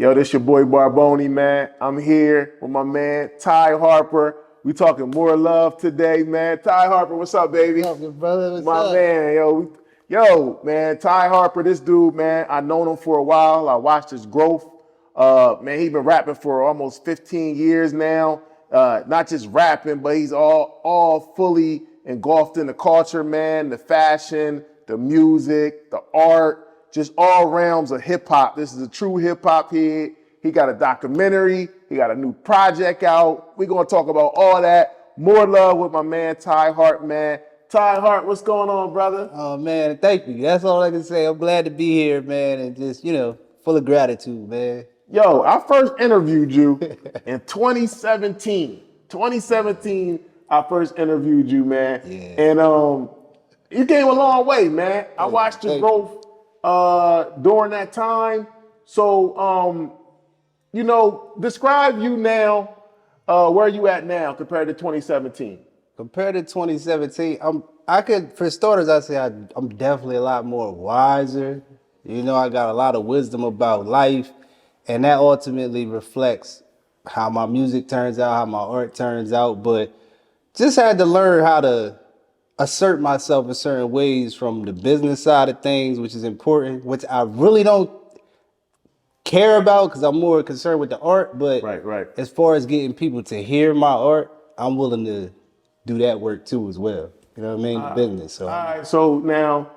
Yo, this your boy Barboni, man. I'm here with my man, Ty Harper. We talking more love today, man. Ty Harper, what's up, baby? What's up, good brother? What's my up? man, yo, man, Ty Harper, this dude, man, I known him for a while. I watched his growth. Man, he been rapping for almost 15 years now. Not just rapping, but he's all fully engulfed in the culture, man, the fashion, the music, the art, just all realms of hip hop. This is a true hip hop head. He got a documentary. He got a new project out. We're going to talk about all that. More love with my man, Ty Hart, man. Ty Hart, what's going on, brother? Oh, man, thank you. That's all I can say. I'm glad to be here, man, and just, full of gratitude, man. Yo, I first interviewed you in 2017. 2017, I first interviewed you, man. Yeah. And you came a long way, man. I watched your growth during that time. So, describe you now, where you at now compared to 2017. Compared to 2017, for starters, I say I'm definitely a lot more wiser. I got a lot of wisdom about life, and that ultimately reflects how my music turns out, how my art turns out. But just had to learn how to assert myself in certain ways from the business side of things, which is important, which I really don't care about because I'm more concerned with the art. But Right. as far as getting people to hear my art, I'm willing to do that work too as well. You know what I mean? Business. So. All right. So now,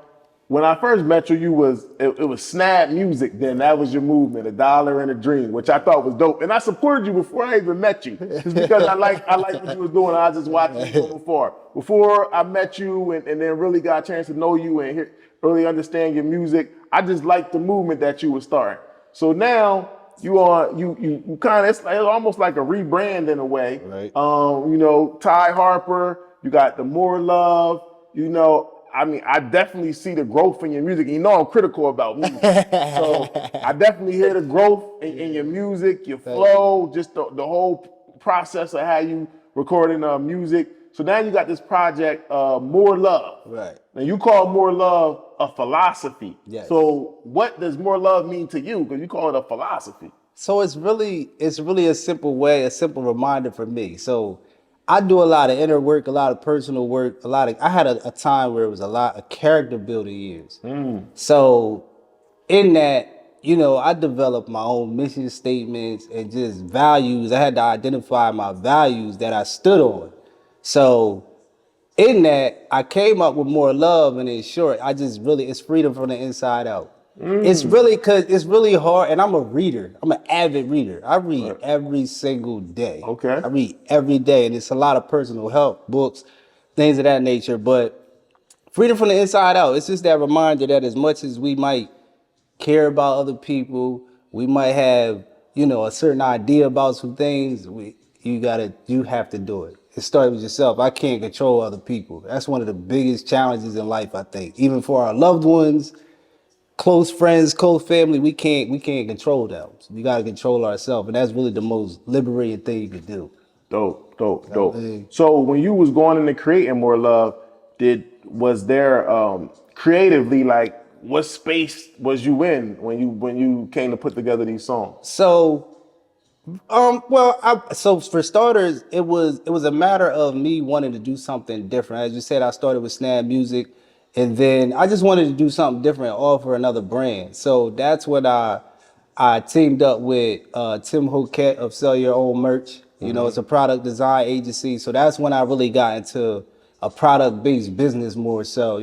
when I first met you, it was Snap Music. Then that was your movement, $1 and a Dream, which I thought was dope, and I supported you before I even met you, just because I like what you was doing. I was just watching you from afar. Before I met you, and then really got a chance to know you and really understand your music. I just liked the movement that you were starting. So now you kind of it's almost like a rebrand in a way. Right. Ty Harper. You got the More Love. I definitely see the growth in your music. I'm critical about music. So I definitely hear the growth in your music, your flow, just the whole process of how you recording music. So now you got this project, More Love. Right. Now you call More Love a philosophy. Yes. So what does More Love mean to you? Because you call it a philosophy. So it's really a simple way, a simple reminder for me. So I do a lot of inner work, a lot of personal work, I had a time where it was a lot of character building years. So in that, I developed my own mission statements and just values. I had to identify my values that I stood on. So in that, I came up with More Love, and in short, it's freedom from the inside out. It's really hard, and I'm a reader. I'm an avid reader. I read every single day. Okay. I read every day, and it's a lot of personal help books, things of that nature. But freedom from the inside out, it's just that reminder that as much as we might care about other people, we might have, a certain idea about some things, you have to do it. It starts with yourself. I can't control other people. That's one of the biggest challenges in life, I think. Even for our loved ones, close friends, close family, we can't control them. So we gotta control ourselves, and that's really the most liberating thing you could do. Dope. So when you was going into creating More Love, was there creatively, like, what space was you in when you came to put together these songs? So, so for starters, it was a matter of me wanting to do something different. As you said, I started with Snap Music, and then I just wanted to do something different, offer another brand. So that's when I teamed up with Tim Hoquette of Sell Your Own Merch. It's a product design agency. So that's when I really got into a product-based business more so,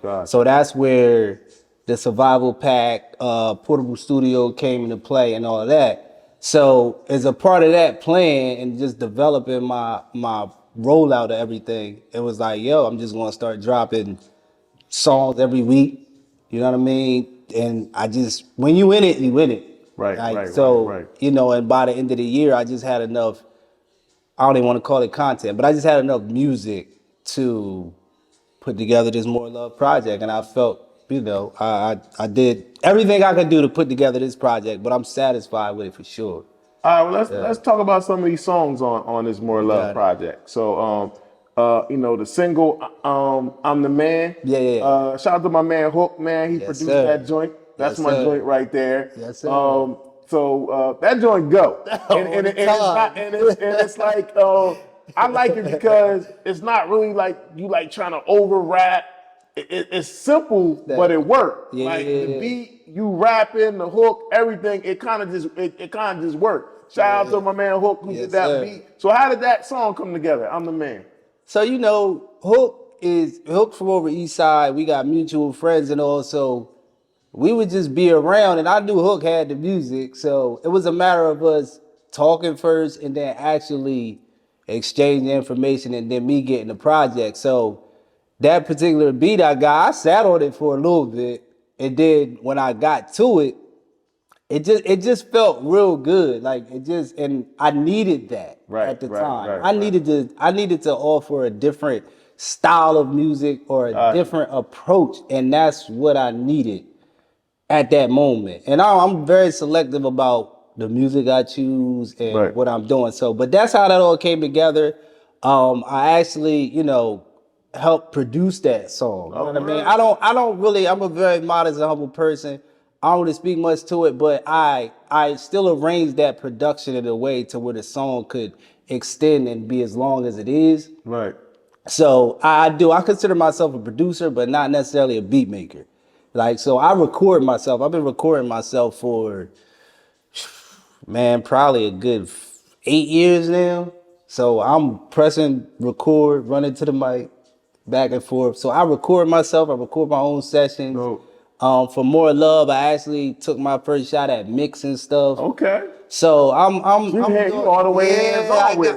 Gotcha. So that's where the Survival Pack, Portable Studio came into play and all of that. So as a part of that plan and just developing my rollout of everything, it was like, yo, I'm just gonna start dropping songs every week. You know what I mean? And when you in it, you in it. Right. And by the end of the year, I just had enough, I don't even want to call it content, but I just had enough music to put together this More Love project. And I felt, I did everything I could do to put together this project, but I'm satisfied with it for sure. All right, well, let's talk about some of these songs on this More Love project. So, the single, I'm the Man. Yeah. Shout out to my man Hook, man. He produced that joint. That's my joint right there. Yes, sir. that joint go, and it's like I like it because it's not really like you like trying to over rap. It's simple, but it worked. Like the beat, you rapping, the hook, everything. It kind of just worked. Shout out to my man Hook who did that beat. So how did that song come together? I'm the man. So Hook from over East Side. We got mutual friends and all, so we would just be around, and I knew Hook had the music, so it was a matter of us talking first and then actually exchanging information and then me getting the project. So that particular beat I sat on it for a little bit, and then when I got to it, it just felt real good. Like and I needed that at the time. I needed to offer a different style of music or a different approach, and that's what I needed at that moment. And I'm very selective about the music I choose and what I'm doing. So, but that's how that all came together. I actually, helped produce that song. You know what I mean? I don't really, I'm a very modest and humble person. I don't really speak much to it, but I still arranged that production in a way to where the song could extend and be as long as it is. Right. So I consider myself a producer, but not necessarily a beat maker. Like, so I record myself. I've been recording myself for, man, probably a good 8 years now. So I'm pressing record, running to the mic, back and forth. So I record myself. I record my own sessions. For More Love, I actually took my first shot at mixing stuff. Okay. So I'm you all the way in.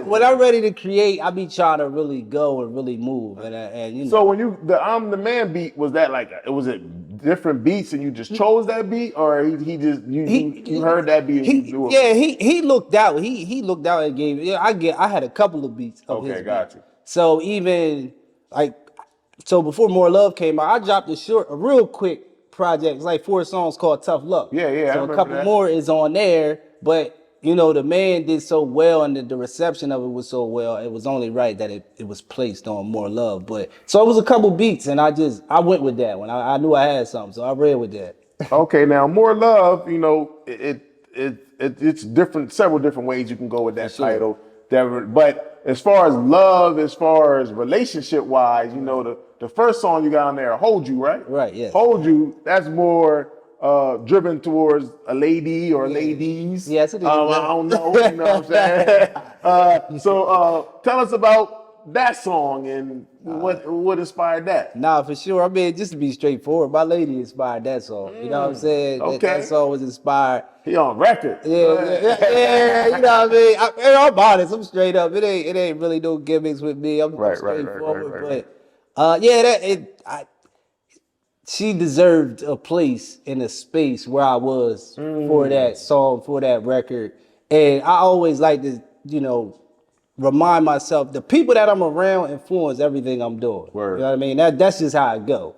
When I'm ready to create, I be trying to really go and really move. And So when the I'm the Man beat, was that like was it different beats and you just chose that beat, or he just you heard that beat? He looked out. He looked out and gave. I had a couple of beats. Okay, got you. So even before More Love came out, I dropped a real quick project. It's like 4 songs called Tough Luck. Yeah. So a couple more is on there, but the man did so well and the reception of it was so well, it was only right that it was placed on More Love. But so it was a couple beats and I went with that one. I knew I had something, so I read with that. Okay, now More Love, it's several different ways you can go with that title. But as far as love, as far as relationship wise, the first song you got on there, Hold You, right? Right, yeah. Hold You, that's more driven towards a lady or ladies. Yes, it is. I don't know, you know what I'm saying? So tell us about that song and what inspired that. Nah, for sure. I mean, just to be straightforward, my lady inspired that song. You know what I'm saying? Okay. That song was inspired. He on record. Yeah, you know what I mean? I'm honest. I'm straight up. It ain't really no gimmicks with me. I'm straightforward. But she deserved a place in a space where I was for that song, for that record. And I always like to, remind myself the people that I'm around influence everything I'm doing. Word. You know what I mean? That's just how I go.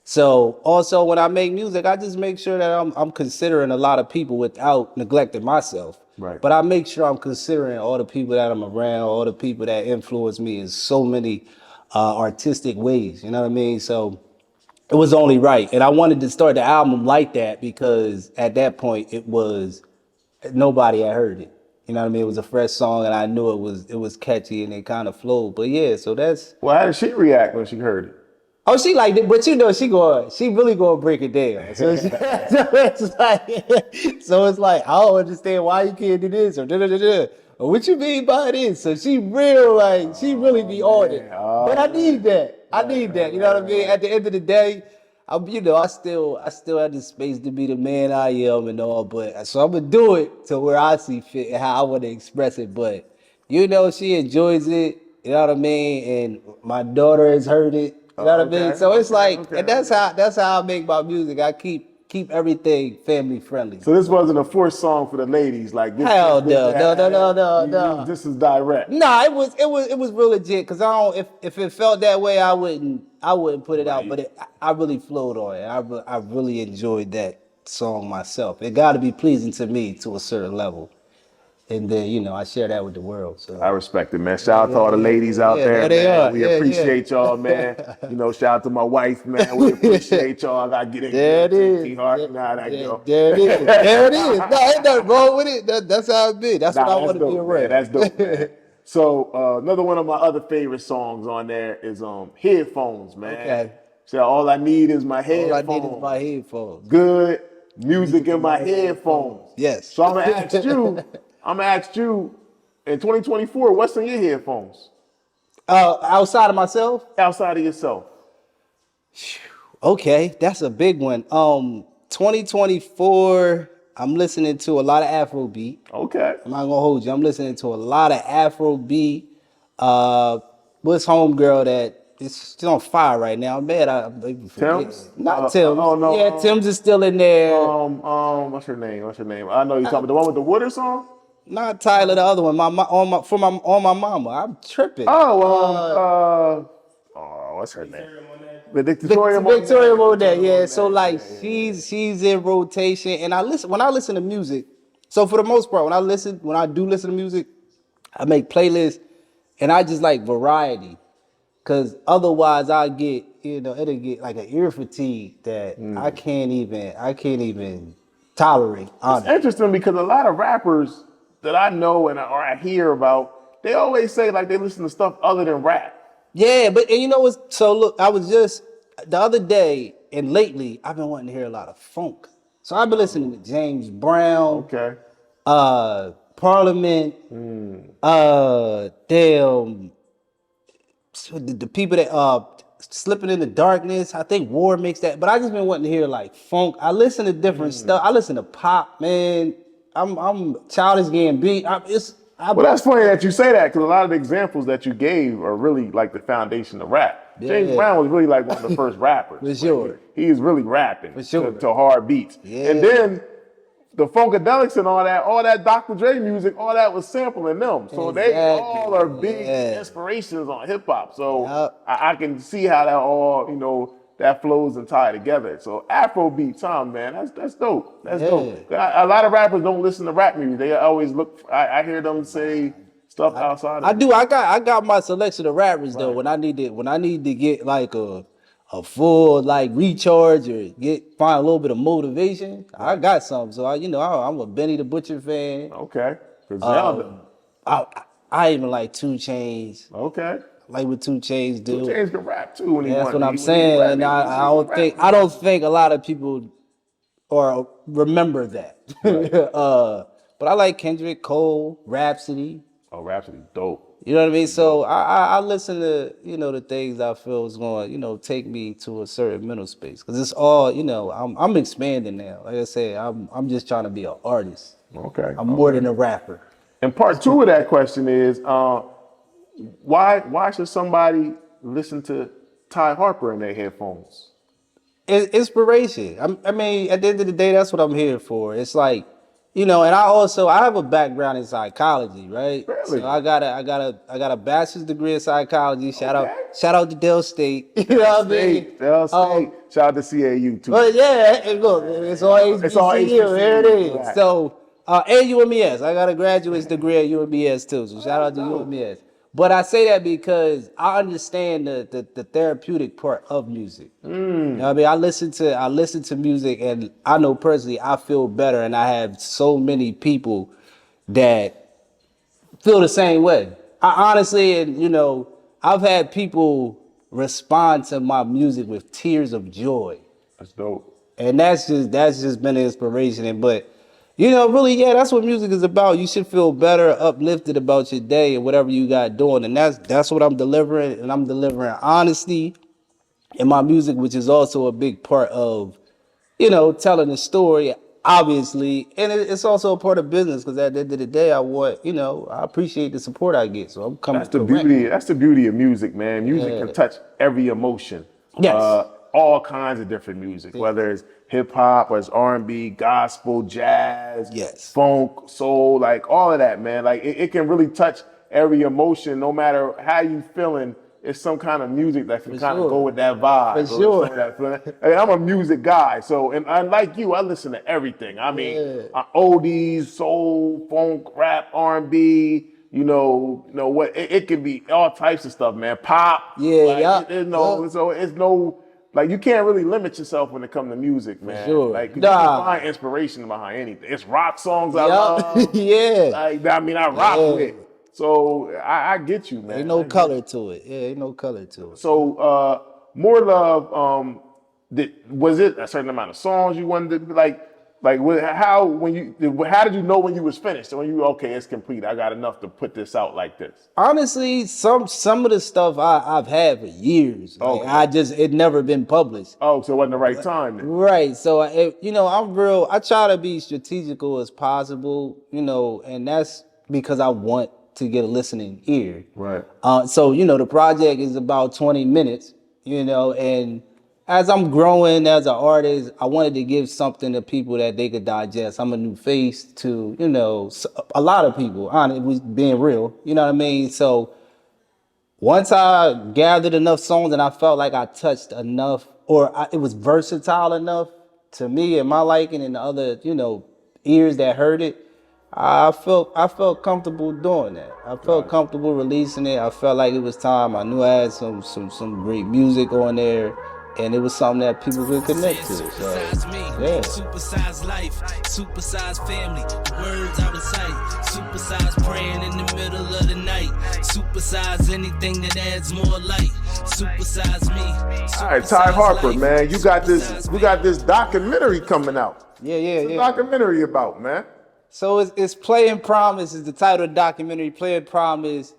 So also when I make music, I just make sure that I'm considering a lot of people without neglecting myself. Right. But I make sure I'm considering all the people that I'm around, all the people that influence me in so many artistic ways. You know what I mean? So it was only right. And I wanted to start the album like that because at that point nobody had heard it. You know what I mean? It was a fresh song and I knew it was catchy and it kind of flowed. But yeah, so that's. Well, how did she react when she heard it? Oh, she liked it, but she really gonna break it down. So, it's like, I don't understand why you can't do this or da-da-da-da. Or what you mean by this? So she really be on it. But I need that. You know what I mean? At the end of the day, I still have the space to be the man I am and all, but so I'm gonna do it to where I see fit and how I want to express it. But she enjoys it, you know what I mean? And my daughter has heard it, you know what I mean? So it's and that's how I make my music. I keep everything family friendly. So this wasn't a forced song for the ladies, like this. Hell no. This is direct. Nah, it was real legit. Cause if it felt that way, I wouldn't put it out. But I really flowed on it. I really enjoyed that song myself. It got to be pleasing to me to a certain level. and then I share that with the world. So I respect it, man. Shout out to all the ladies out there, there they man. are. We Yeah, appreciate y'all, man. Shout out to my wife, man. We appreciate y'all. I gotta get in There good it too, is. T-Hart. Nah, that go. There it is. There it is. No, ain't nothing wrong with it. That's how it be. That's what I Nah, that's want to be dope, man. around. That's dope, man. So another one of my other favorite songs on there is Headphones, man. Okay. So all I need is my All I headphones. need is my headphones. Good music in my headphones. Yes. So I'm gonna ask you, in 2024, what's in your headphones? Outside of myself? Outside of yourself. Okay, that's a big one. 2024, I'm listening to a lot of Afrobeat. Okay. I'm not gonna hold you. I'm listening to a lot of Afrobeat. What's homegirl that she's on fire right now? I'm mad. I forget. Tim's? Not Tim's. Oh no. Yeah, Tim's is still in there. What's her name? I know you're talking about the one with the water song. Not Tyler, the other one. On my mama. I'm tripping. What's her name? Victoria Monet. Yeah. So like she's in rotation, and when I listen to music. So for the most part, when I do listen to music, I make playlists, and I just like variety, cause otherwise I get it'll get like an ear fatigue that I can't even tolerate. It's Honestly. interesting because a lot of rappers that I know or I hear about, they always say like they listen to stuff other than rap. Yeah, and you know what? So look, I was just the other day and lately I've been wanting to hear a lot of funk. So I've been listening to James Brown, Okay. Parliament, damn, so the people that Slipping in the Darkness. I think War makes that, but I just been wanting to hear like funk. I listen to different stuff. I listen to pop, man. I'm Childish Gambino. Well, that's funny that you say that because a lot of the examples that you gave are really like the foundation of rap. Yeah. James Brown was really like one of the first rappers. For sure. He is really rapping to hard beats. Yeah. And then the Funkadelics and all that Dr. Dre music, all that was sampling them. So they all are big inspirations on hip hop. So I can see how that all, that flows and tie together. So Afro beats, man, that's dope. That's dope. A lot of rappers don't listen to rap music. They always look. I hear them say stuff outside. I do. I got my selection of rappers though. When I need to get like a full like recharge or find a little bit of motivation, I got some. So I'm a Benny the Butcher fan. Okay. Griselda. I even like 2 Chainz. Okay. Like what 2 Chainz do. 2 Chainz can rap too when he wants. That's what I'm saying. And I don't think a lot of people or remember that. Right. But I like Kendrick, Cole, Rhapsody. Oh, Rhapsody, dope. You know what I mean? So I listen to, the things I feel is going to, take me to a certain mental space. Because it's all, I'm expanding now. Like I said, I'm just trying to be an artist. Okay. I'm more than a rapper. And part 2 of that question is, why should somebody listen to Ty Harper in their headphones? Inspiration. I mean, at the end of the day, that's what I'm here for. It's like, and I have a background in psychology, right? Really? So I got a bachelor's degree in psychology. Shout out to Dell State. You know what I mean? Dell State. Shout out to CAU too. But yeah, look, it's all HBCU. Here it is. Right. So and UMES. I got a graduate's degree at UMES too. So shout out to UMES. But I say that because I understand the therapeutic part of music. You know what I mean? I listen to music, and I know personally I feel better, and I have so many people that feel the same way. I honestly, and I've had people respond to my music with tears of joy. That's dope. And that's just been an inspiration. But really, that's what music is about. You should feel better, uplifted about your day and whatever you got doing. And that's what I'm delivering. And I'm delivering honesty in my music, which is also a big part of, telling a story, obviously. And it's also a part of business because at the end of the day, I appreciate the support I get. So I'm coming. That's the beauty of music, man. Music can touch every emotion. Yes. All kinds of different music, whether it's hip hop or it's R&B, gospel, jazz, funk, soul, like all of that, man. Like it can really touch every emotion, no matter how you feeling. it's some kind of music that can kind of sure. go with that vibe. For sure. Some of that feeling. Hey, I'm a music guy, so and like you, I listen to everything. I mean, oldies, soul, funk, rap, R&B. You know what? It can be all types of stuff, man. Pop. Yeah, like, yeah. So it's no. Like, you can't really limit yourself when it comes to music, man. sure. Like, 'cause you can find inspiration behind anything. It's rock songs I love. Yeah. Like, I mean, I rock with. So I get you, man. Ain't no color to it. Yeah, ain't no color to it. So More Love, was it a certain amount of songs you wanted to how did you know when you was finished? When you okay, it's complete. I got enough to put this out like this. Honestly, some of the stuff I've had for years. Like, it never been published. Oh, so it wasn't the right time then. Right. So I try to be strategical as possible, and that's because I want to get a listening ear. Right. So the project is about 20 minutes, and as I'm growing as an artist, I wanted to give something to people that they could digest. I'm a new face to, a lot of people, honestly, being real, you know what I mean? So once I gathered enough songs and I felt like I touched enough, it was versatile enough to me and my liking and the other, ears that heard it, I felt comfortable doing that. I felt comfortable releasing it. I felt like it was time. I knew I had some great music on there, and it was something that people could connect to. So, yeah. Supersize life, supersize family, the words I recite, supersize praying in the middle of the night, supersize anything that adds more light, supersize me. All right, Ty Harper, man, you got this documentary coming out. Yeah. What's the documentary about, man? So it's Playing Promise is the title of the documentary. Playing Promise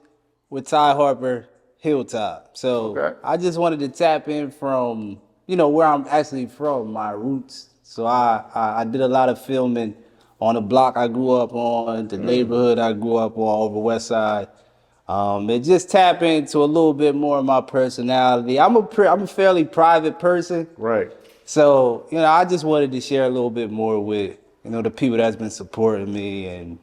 with Ty Harper, Hilltop. So I just wanted to tap in from, where I'm actually from, my roots. So I did a lot of filming on the block I grew up on, the neighborhood I grew up on over West Side. And just tap into a little bit more of my personality. I'm a fairly private person. Right. So, I just wanted to share a little bit more with, the people that's been supporting me and,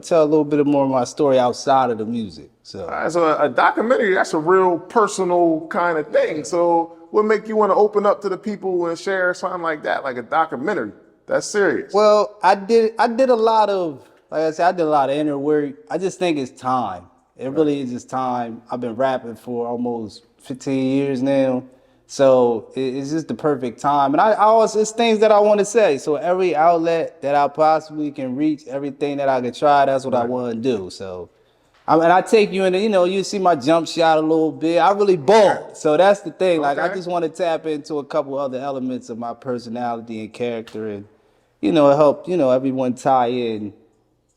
tell a little bit more of my story outside of the music. So, so a documentary, that's a real personal kind of thing. So what make you want to open up to the people and share something like that, like a documentary? That's serious. Well, I did a lot of, like I said, I did a lot of inner work. I just think it's time. It really is just time. I've been rapping for almost 15 years now. So it's just the perfect time. And I also, it's things that I want to say. So every outlet that I possibly can reach, everything that I can try, that's what I want to do. So, and I take you in, you see my jump shot a little bit. I really ball. So that's the thing. Like, I just want to tap into a couple other elements of my personality and character and, help, everyone tie in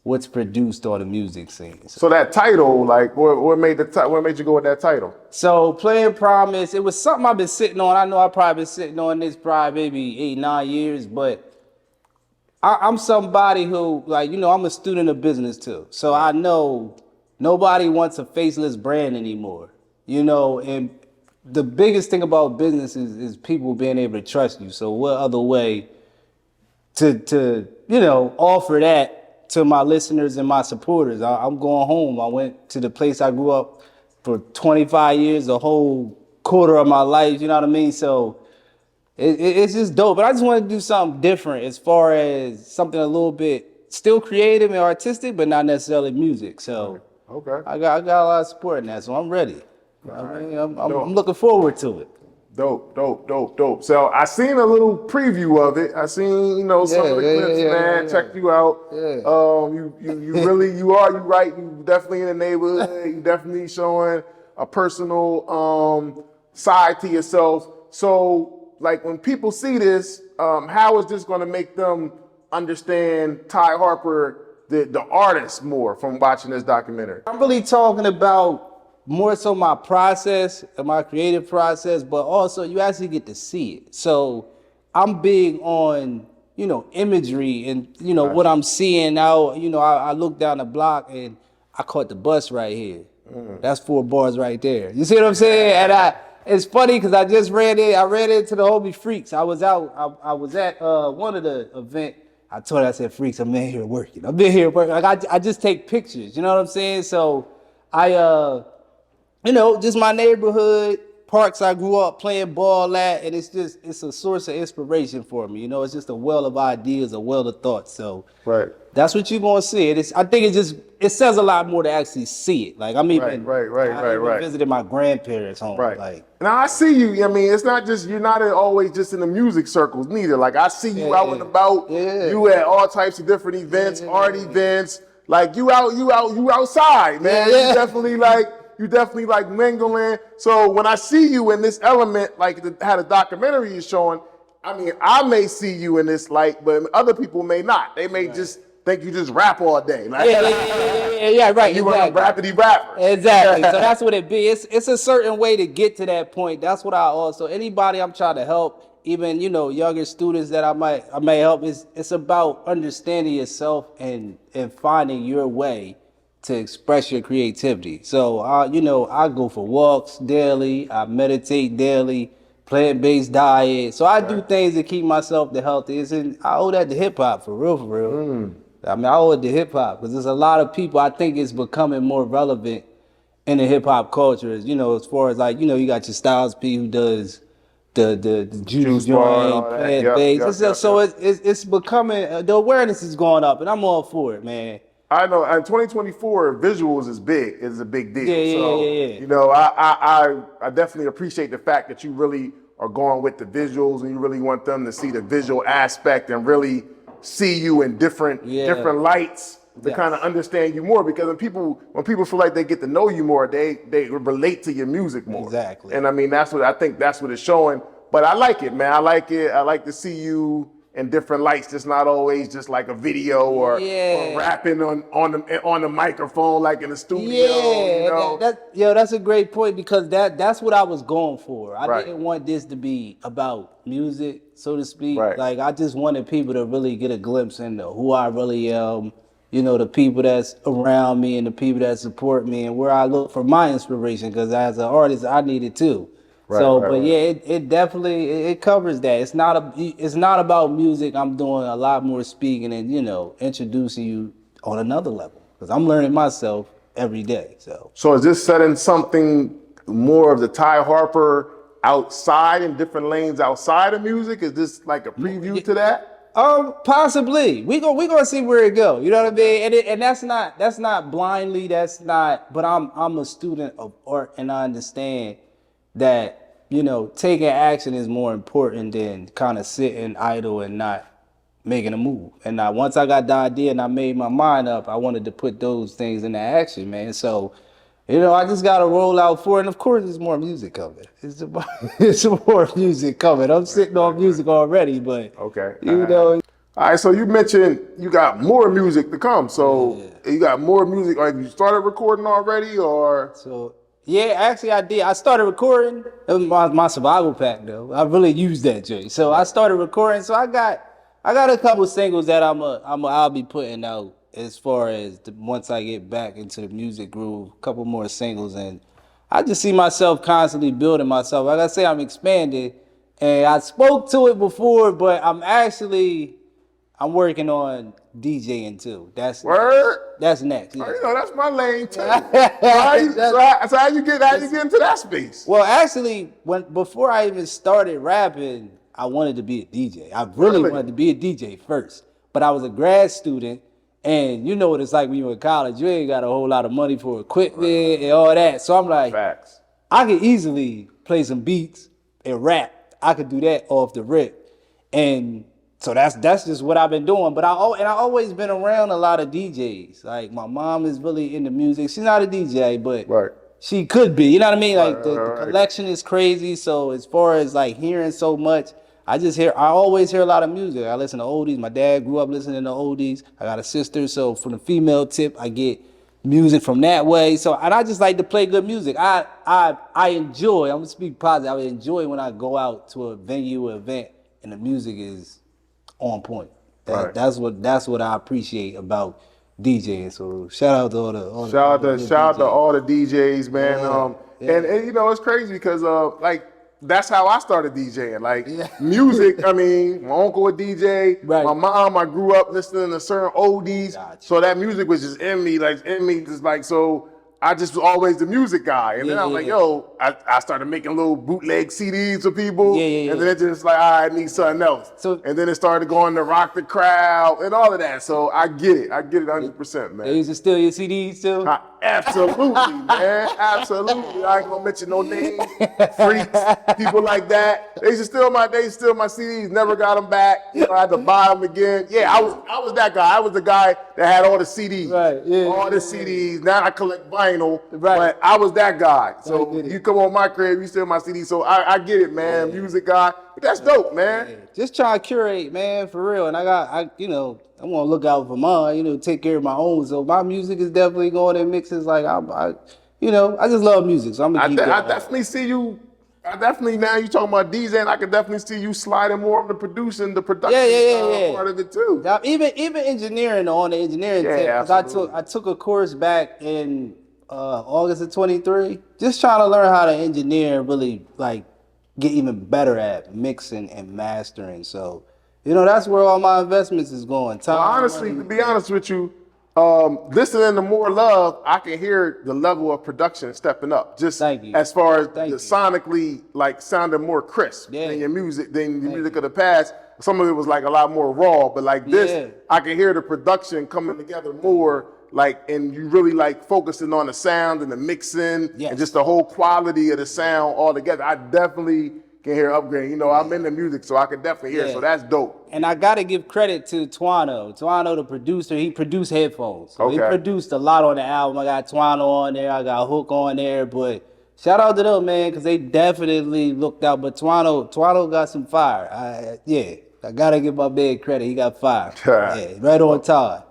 what's produced on the music scene. So that title, like, what made you go with that title? So Playing Promise, it was something I've been sitting on. I know I've probably been sitting on this maybe 8-9 years, but I'm somebody who, like, I'm a student of business too. So I know nobody wants a faceless brand anymore, and the biggest thing about business is people being able to trust you. So what other way to offer that to my listeners and my supporters? I'm going home. I went to the place I grew up for 25 years, a whole quarter of my life, you know what I mean? So it's just dope. But I just want to do something different as far as something a little bit still creative and artistic, but not necessarily music. So I got a lot of support in that, so I'm ready. I'm looking forward to it. Dope. So I seen a little preview of it. I seen, some of the clips, man. Check you out. You right. You definitely in the neighborhood. You definitely showing a personal side to yourself. So, like, when people see this, how is this going to make them understand Ty Harper, the artist, more from watching this documentary? I'm really talking about more so my process, my creative process, but also you actually get to see it. So I'm big on, imagery and, what I'm seeing now. I look down the block and I caught the bus right here. That's 4 bars right there. You see what I'm saying? And it's funny because I just ran into the homie Freaks. I was at one of the event. I told her, I said, Freaks, I'm in here working. Like, I just take pictures, you know what I'm saying? So just my neighborhood, parks I grew up playing ball at, and it's a source of inspiration for me. It's just a well of ideas, a well of thoughts. So Right. that's what you're gonna see. I think it says a lot more to actually see it. Like I even visited my grandparents' home. Right. Like now I see you. I mean, it's not just you're not always just in the music circles neither. Like I see you out and about. Yeah. You at all types of different events, art events. Like you outside, man. Yeah. You definitely like mingling. So when I see you in this element, like how the documentary is showing, I mean, I may see you in this light, but other people may not. They may just think you just rap all day. Like, right. You want a rapidy rapper. Exactly. So that's what it be. It's a certain way to get to that point. That's what anybody I'm trying to help, even younger students that I may help. It's about understanding yourself and finding your way to express your creativity. So I go for walks daily. I meditate daily. Plant-based diet. So I do things to keep myself the healthiest, and I owe that to hip hop for real. I mean, I owe it to hip hop because there's a lot of people. I think it's becoming more relevant in the hip hop culture. As far as like you got your Styles P who does the juice joint, plant-based. So it's becoming the awareness is going up, and I'm all for it, man. I know. In 2024, visuals is big. It's a big deal. Yeah. I definitely appreciate the fact that you really are going with the visuals and you really want them to see the visual aspect and really see you in different lights to kind of understand you more. Because when people feel like they get to know you more, they relate to your music more. Exactly. And I mean, that's what it's showing. But I like it, man. I like it. I like to see you in different lights, just not always just like a video or rapping on the microphone like in the studio. That's a great point because that's what I was going for. I didn't want this to be about music, so to speak. Right. Like I just wanted people to really get a glimpse into who I really am, the people that's around me and the people that support me and where I look for my inspiration because as an artist, I need it too. It definitely covers that. It's not about music. I'm doing a lot more speaking and introducing you on another level because I'm learning myself every day. So is this setting something more of the Ty Harper outside in different lanes outside of music? Is this like a preview to that? Possibly. We gonna see where it go. You know what I mean? And that's not blindly. But I'm a student of art and I understand that, taking action is more important than kind of sitting idle and not making a move. And once I got the idea and I made my mind up, I wanted to put those things into action, man. So, I just got to roll out for it. And of course, there's more music coming. It's more music coming. I'm sitting on music already, but, okay. All right, so you mentioned you got more music to come. So you got more music. Like you started recording already or? Yeah, actually I did. I started recording. It was my survival pack though. I really used that joint. So I started recording. So I got a couple singles that I'll be putting out as far as once I get back into the music groove. A couple more singles, and I just see myself constantly building myself. Like I say, I'm expanding, and I spoke to it before, but I'm working on DJing too. That's next. Yeah. That's my lane too. So how you get into that space? Well, actually, before I even started rapping, I wanted to be a DJ. I really wanted to be a DJ first. But I was a grad student, and you know what it's like when you're in college. You ain't got a whole lot of money for equipment and all that. So I'm like, facts. I could easily play some beats and rap. I could do that off the rip, and so that's just what I've been doing. But I always been around a lot of DJs. Like my mom is really into music. She's not a DJ, but she could be. You know what I mean? Like the collection is crazy. So as far as like hearing so much, I always hear a lot of music. I listen to oldies. My dad grew up listening to oldies. I got a sister, so from the female tip, I get music from that way. So and I just like to play good music. I enjoy. I'm gonna speak positive. I enjoy when I go out to a venue or event and the music is on point. That's what I appreciate about DJing. So shout out to all the shout out to all the DJs, man. And it's crazy because like that's how I started DJing. Like music. I mean, my uncle a DJ. Right. My mom. I grew up listening to certain oldies. Gotcha. So that music was just in me, just like so. I just was always the music guy. And then I was like, yeah. yo, I started making little bootleg CDs for people. Yeah. And then it just like, all right, I need something else. So- and then it started going to rock the crowd and all of that. So I get it. 100%, man. They used to steal your CDs too? Absolutely, man. Absolutely. I ain't gonna mention no names, freaks, people like that. They used to steal my CDs, never got them back. You know, I had to buy them again. Yeah, I was that guy. I was the guy that had all the CDs. Right, yeah. All the CDs. Now I collect vinyl. Right. But I was that guy. So I get it. you come on my crib, you steal my CDs. So I get it, man. Music guy. But that's dope, man. Just trying to curate, man, for real. And I want to look out for mine, take care of my own. So my music is definitely going in mixes. Like I just love music. So I'm gonna keep I going. definitely see you. Now you talking about DJing. I can definitely see you sliding more on the production Yeah. part of it too. Now, even engineering on the engineering Yeah, tip, because absolutely. I took a course back in August of 23, just trying to learn how to engineer and really like get even better at mixing and mastering. So, that's where all my investments is going. Well, Time, honestly, money. to be honest with you, listening to More Love, I can hear the level of production stepping up. Just Thank you. as far as Thank the you. sonically, like sounding more crisp Yeah. than the music of the past. Some of it was like a lot more raw, but like this, Yeah. I can hear the production coming together more. Like, and you really like focusing on the sound and the mixing Yes. and just the whole quality of the sound all together. I definitely can hear upgrading. I'm in the music, so I can definitely hear. Yeah. So that's dope. And I gotta give credit to Twano. Twano, the producer, he produced headphones. So he Okay. produced a lot on the album. I got Twano on there, I got Hook on there, but shout out to them, man, because they definitely looked out. But Twano got some fire. I gotta give my man credit. He got fire. Yeah, right on time.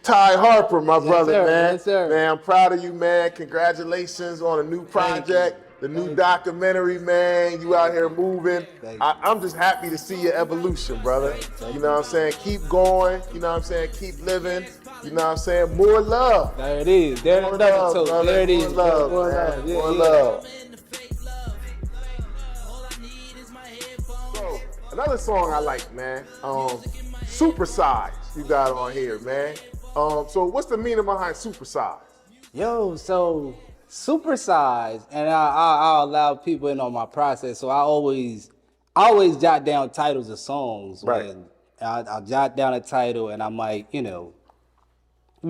Ty Harper, my brother, sir. man. Yes, sir. Man, I'm proud of you, man. Congratulations on a new project, the new documentary, man. You out here moving. Thank I'm just happy to see your evolution, brother. You know what I'm saying? Keep going. You know what I'm saying? Keep living. You know what I'm saying? More love. There it is. There's More another love, toast. brother. There it is. More love, More man. love. Yeah, More yeah. love. So, another song I like, man. Super Size you got on here, man. So what's the meaning behind Super Size? Yo, so supersize, and I'll allow people in on my process. So I always jot down titles of songs. Right. When I'll jot down a title, and I might, get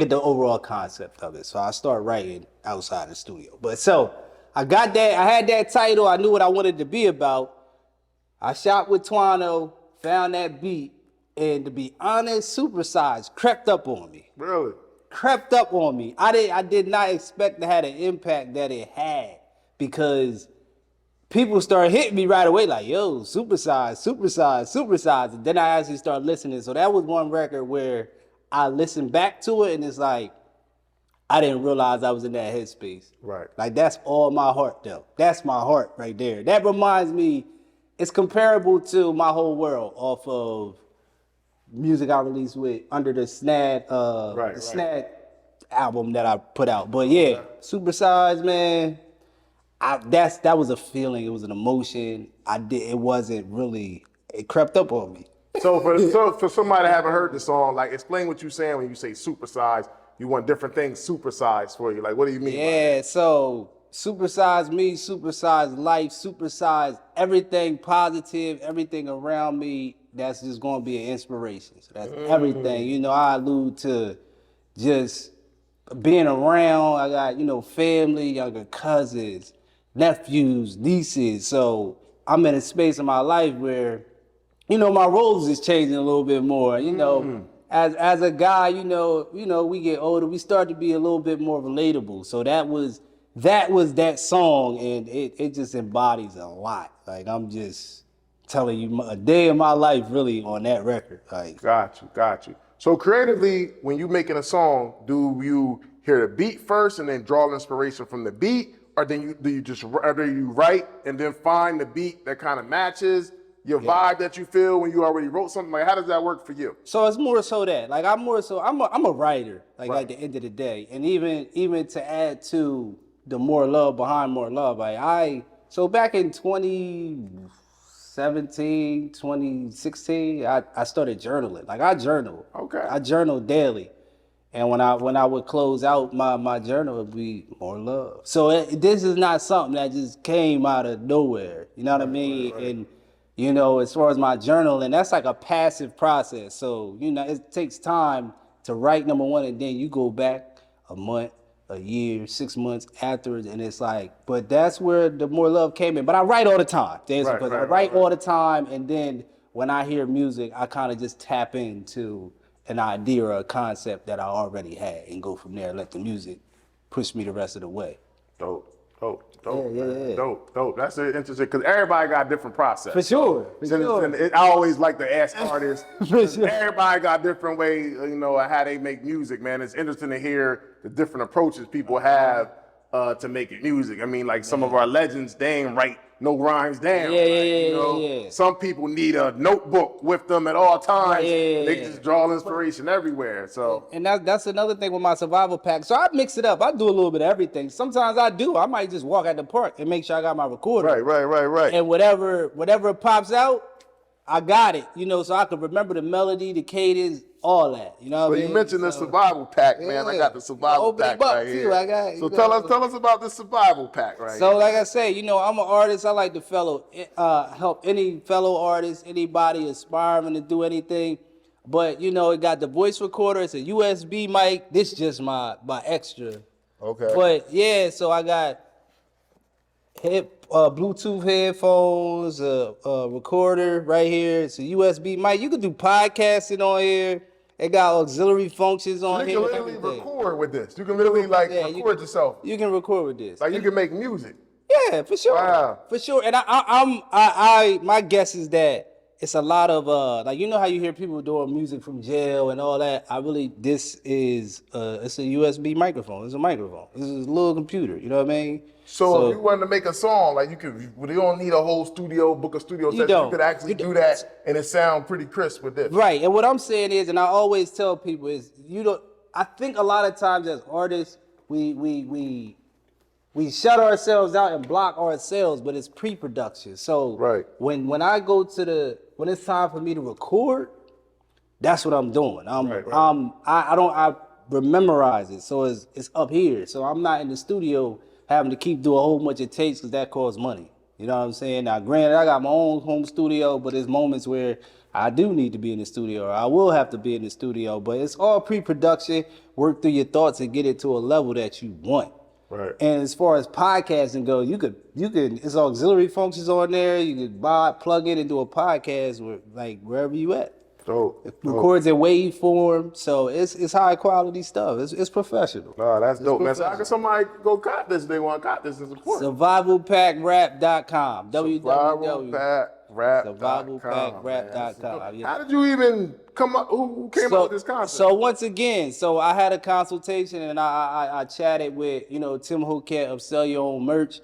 the overall concept of it. So I start writing outside the studio. But so I got that. I had that title. I knew what I wanted to be about. I shot with Twano, found that beat, and to be honest, supersize crept up on me. Really? Crept up on me. I did not expect to have the impact that it had, because people started hitting me right away like, yo, supersize. And then I actually started listening. So that was one record where I listened back to it and it's like, I didn't realize I was in that headspace. Right. Like that's all my heart though. That's my heart right there. That reminds me, it's comparable to My Whole World off of music I released with under the Snad album that I put out. But yeah, Supersize, man. That was a feeling. It was an emotion. It wasn't really. It crept up on me. So for somebody that haven't heard the song, like explain what you're saying when you say supersize. You want different things supersized for you. Like what do you mean? by that? Yeah. So supersize me, supersize life, supersize everything positive, everything around me. That's just going to be an inspiration. So that's everything. I allude to just being around. I got, family, younger cousins, nephews, nieces. So I'm in a space in my life where, my roles is changing a little bit more. As a guy, we get older, we start to be a little bit more relatable. So that was that song, and it just embodies a lot. Like I'm just telling you a day of my life really on that record. Like Got you. So creatively, when you making a song, do you hear the beat first and then draw inspiration from the beat, or do you write and then find the beat that kind of matches your vibe that you feel when you already wrote something? Like how does that work for you? So it's more so that, like I'm a writer, like at the end of the day. And even to add to the more love behind more love, so back in 2017, 2016, I started journaling. Like I journal. Okay. I journal daily. And when I would close out my journal, it would be more love. So this is not something that just came out of nowhere. You know what I mean? right. And you know, as far as my journaling, that's like a passive process. So you know, it takes time to write number one, and then you go back a month, a year, 6 months afterwards, and it's like, but that's where the more love came in. But I write all the time. I write all the time, and then when I hear music, I kind of just tap into an idea or a concept that I already had and go from there. Let the music push me the rest of the way. Dope. Yeah. Dope. That's interesting because everybody got a different process. For sure. I always like to ask artists. For sure. Everybody got different way, you know, how they make music, man. It's interesting to hear the different approaches people have to making music. I mean, like some of our legends, they ain't write no rhymes down. Yeah. Some people need a notebook with them at all times. Yeah. They just draw inspiration everywhere. So And that's another thing with my survival pack. So I mix it up. I do a little bit of everything. Sometimes I might just walk at the park and make sure I got my recorder. Right. And whatever pops out, I got it. You know, so I can remember the melody, the cadence, all that. You know what I mean? You mentioned the survival pack, man. I got the survival pack right here. So tell us about the survival pack right here. So like I say, you know, I'm an artist. I like to help any fellow artist, anybody aspiring to do anything. But you know, it got the voice recorder. It's a USB mic. This just my extra. Okay. But yeah, so I got Bluetooth headphones, a recorder right here. It's a USB mic. You can do podcasting on here. It got auxiliary functions on here. You can literally record with this. You can literally record yourself. You can record with this. Like you can make music. Yeah, for sure. Wow. For sure. And I my guess is that it's a lot of like, you know how you hear people doing music from jail and all that. This is it's a USB microphone. It's a microphone. This is a little computer. You know what I mean? So if you wanted to make a song, like you don't need a whole book a studio session. You could actually do that and it sound pretty crisp with this. Right. And what I'm saying is, and I always tell people is, I think a lot of times as artists, we shut ourselves out and block ourselves, but it's pre-production. So when I go when it's time for me to record, that's what I'm doing. I memorize it, so it's up here. So I'm not in the studio having to keep doing a whole bunch of takes because that costs money. You know what I'm saying? Now, granted, I got my own home studio, but there's moments where I do need to be in the studio, or I will have to be in the studio. But it's all pre-production. Work through your thoughts and get it to a level that you want. Right. And as far as podcasting goes, you could it's auxiliary functions on there. You could plug in and do a podcast wherever you at. It records in waveform, so it's high quality stuff. It's professional. Oh, that's dope, man. So how can somebody go cop this if they want to cop this and support? Survivalpackrap.com. Survivalpackrap.com. How did you even come up? Who came up with this concept? So once again, I had a consultation and I chatted with Tim Hoquette of Sell Your Own Merch,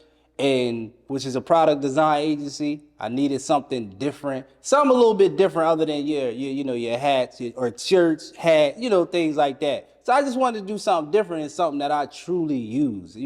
which is a product design agency. I needed something different, something a little bit different other than your hats or shirts, things like that. So I just wanted to do something different and something that I truly use.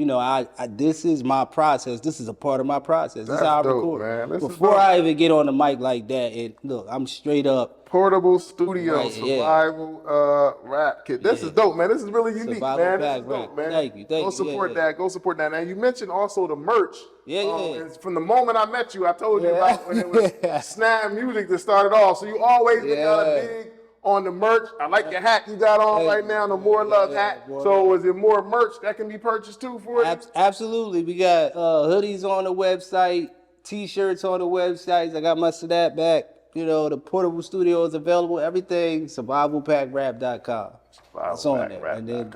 This is my process. This is a part of my process. This is how I record. Man. Before I even get on the mic like that, look, I'm straight up. Portable studio survival rap kit. This is dope, man. This is really unique, man. This is dope, man. Thank you. Go support that. Go support that. Now you mentioned also the merch. Yeah. From the moment I met you, I told you about when it was Snap Music that started off. So you always been kind of big on the merch. I like your hat you got on right now, the More Love hat. So is it more merch that can be purchased too for you? Absolutely. We got hoodies on the website, t-shirts on the website. I got my snapback. The portable studio is available. Everything, survivalpackrap.com. It's on there. And then,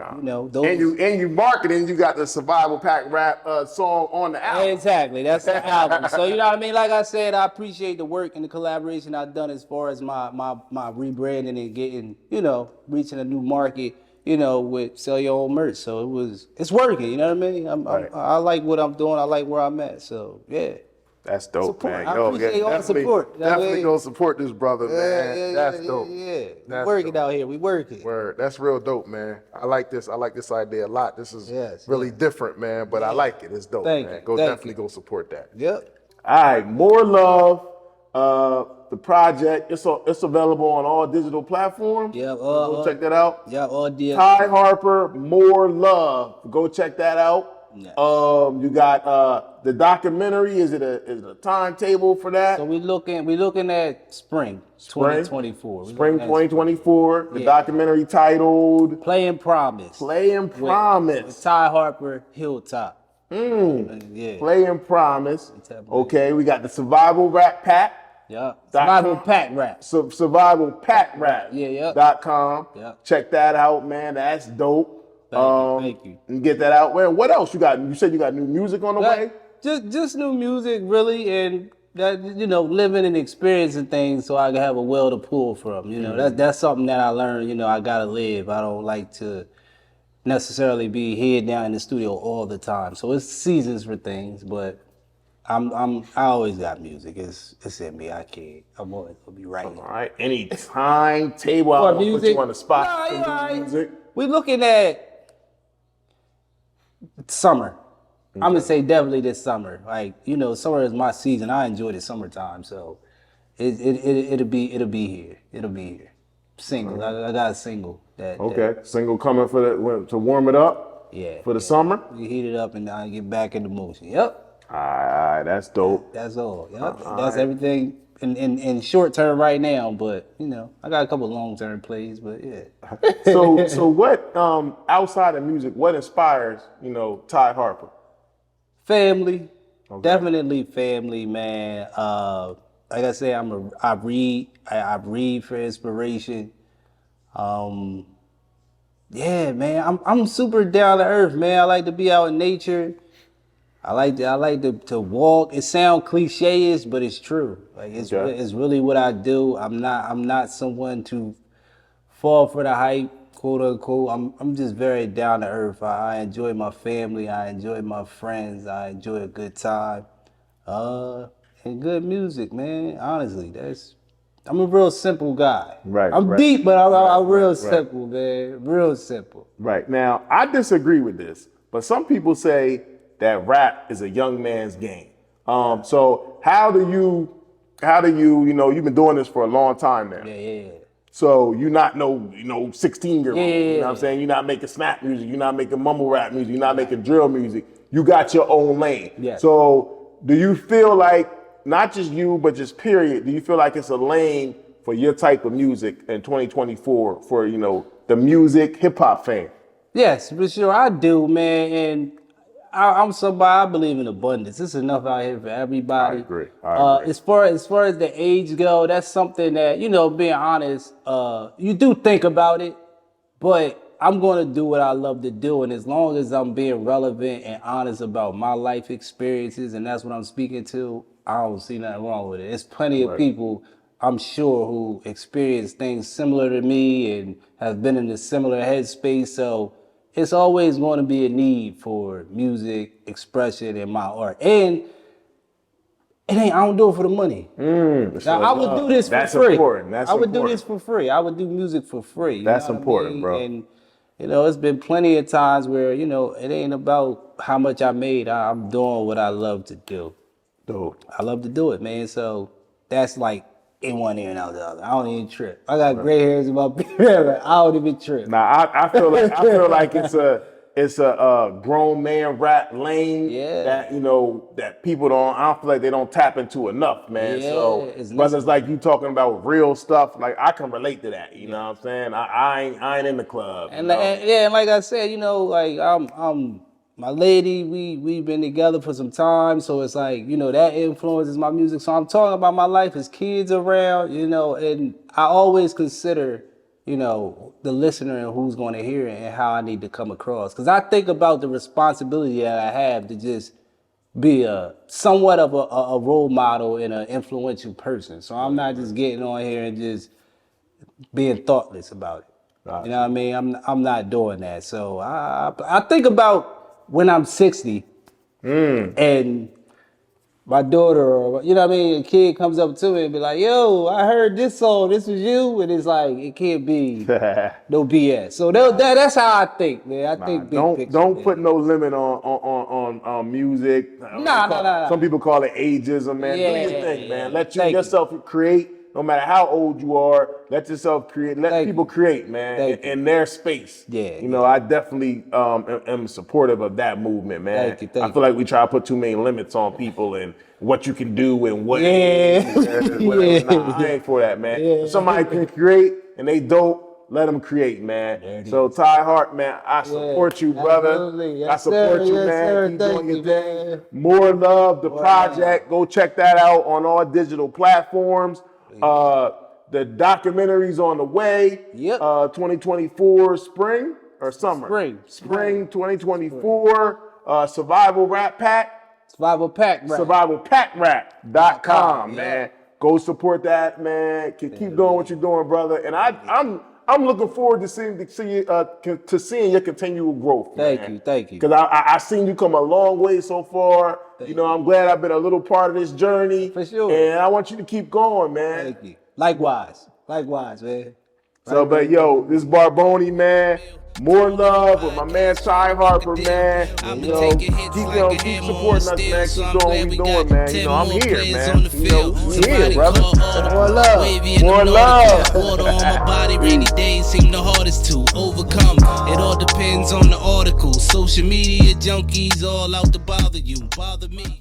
and you marketing, you got the Survival Pack Rap song on the album. Exactly. That's the album. So, you know what I mean? Like I said, I appreciate the work and the collaboration I've done as far as my rebranding and getting, reaching a new market, with Sell Your Own Merch. So it's working. You know what I mean? I like what I'm doing. I like where I'm at. So, yeah. That's dope, man. I appreciate all the support. Definitely go support this brother, man. That's dope. Yeah. We working out here. We working. Word. That's real dope, man. I like this idea a lot. This is really different, man, but I like it. It's dope, man. Definitely go support that. Yep. All right, More Love The project, it's available on all digital platforms. Yeah, Go check that out. Yeah, all deal. Ty Harper, More Love. Go check that out. Yes. You got the documentary. Is it a timetable for that? So we looking at spring 2024. Spring 2024. The Yeah. documentary titled Play and Promise. Play and Promise. With Ty Harper, Hilltop. Yeah. Play and Promise. Hilltop. Okay, we got the Survival Rap Pack. Yeah. Survival com. Pack Rap. Survival Pack Rap. Yeah. .com. Yeah. Check that out, man. That's dope. Thank you. And get that out. Well, what else you got? You said you got new music on the way? Just new music, really, and that, living and experiencing things so I can have a well to pull from. That's something that I learned. I gotta live. I don't like to necessarily be head down in the studio all the time. So it's seasons for things, but I always got music. It's in me. I'm always gonna be writing. All right. Any timetable? I don't wanna put you on the spot. Nah, for you new all right. music. We're looking at summer. I'm gonna say definitely this summer. Like, summer is my season. I enjoy the summertime, so it'll be here. It'll be here. Single. I got a single that. Okay. Single coming to warm it up. Yeah. For the summer. We heat it up and I get back into motion. Yep. All right. That's dope. That's all. Yep. That's everything in short term right now. But I got a couple long term plays. But yeah. So what outside of music, what inspires Ty Harper? Family, definitely family, man. Like I say, I read for inspiration. Yeah, man, I'm super down to earth, man. I like to be out in nature. I like to walk. It sounds cliche-ish, but it's true. Like it's really what I do. I'm not someone to fall for the hype, quote unquote. I'm just very down to earth. I enjoy my family. I enjoy my friends. I enjoy a good time, and good music, man. Honestly, I'm a real simple guy. Right. I'm deep, but I'm real simple, man. Real simple. Right. Now, I disagree with this, but some people say that rap is a young man's game. So how do you, you've been doing this for a long time now. Yeah. So you're not 16-year-old. Yeah. You know what I'm saying? You're not making snap music. You're not making mumble rap music. You're not making drill music. You got your own lane. Yes. So do you feel like, not just you, but just period, do you feel like it's a lane for your type of music in 2024 for, the music hip hop fan? Yes, for sure I do, man. And I'm somebody, I believe in abundance. There's enough out here for everybody. I agree. As far as the age go, that's something that, being honest, you do think about it, but I'm going to do what I love to do. And as long as I'm being relevant and honest about my life experiences, and that's what I'm speaking to, I don't see nothing wrong with it. There's plenty of people, I'm sure, who experience things similar to me and have been in a similar headspace. So it's always going to be a need for music, expression, and my art. And I don't do it for the money. Now, I would do this for free. I would do this for free. I would do music for free. That's important, bro. And it's been plenty of times where, it ain't about how much I made. I'm doing what I love to do. Dope. I love to do it, man. So that's like in one ear and out the other. I don't even trip. I got gray hairs in my beard. I don't even trip. Now I feel like it's a grown man rap lane that that people I don't feel like they don't tap into enough, man. Yeah, so brothers like you talking about real stuff, like I can relate to that. You know what I'm saying? I ain't in the club. And like I said, like I'm my lady, we've been together for some time, so it's like, that influences my music. So I'm talking about my life as kids around, and I always consider, the listener and who's going to hear it and how I need to come across. Because I think about the responsibility that I have to just be somewhat of a role model and an influential person. So I'm not just getting on here and just being thoughtless about it. You know what I mean? I'm not doing that. So I think about when I'm 60 and my daughter, or you know what I mean, a kid comes up to me and be like, "Yo, I heard this song. This was you," and it's like it can't be no BS. So that's how I think, man. I think big picture. Don't man. put no limit on music. Nah. Some people call it ageism, man. Do your thing, man. Let yourself create. No matter how old you are, let yourself create. Let people create, man, in their space. Yeah, you know, I definitely am supportive of that movement, man. Thank I feel like we try to put too many limits on people and what you can do and what. Yeah. Nah, I ain't for that, man. Yeah. If somebody can create and they dope, let them create, man. So Ty Hart, man, I support you, brother. Absolutely. Yes, I support you, yes, man. sir. Keep Thank doing your you, thing. man. More Love, the project. Go check that out on all digital platforms. The documentary's on the way. Yep. 2024 spring or summer? Spring 2024. Survival Rap Pack. Survival Pack Rap. SurvivalPackRap.com, man. Go support that, man. Keep doing what you're doing, brother. And I'm looking forward to seeing your continual growth. Thank you. Because I seen you come a long way so far. You know, I'm glad I've been a little part of this journey. For sure. And I want you to keep going, man. Thank you. Likewise, man. So, but yo, this is Barboni, man. More Love with my man Ty Harper, man. You know, keep supporting us, man. Keep doing what we doing, man. You know, I'm here, man. You know, we here, brother. More love. More love. Water on my body, rainy days seem the hardest to overcome. It all depends on the article. Social media junkies all out to bother you, bother me.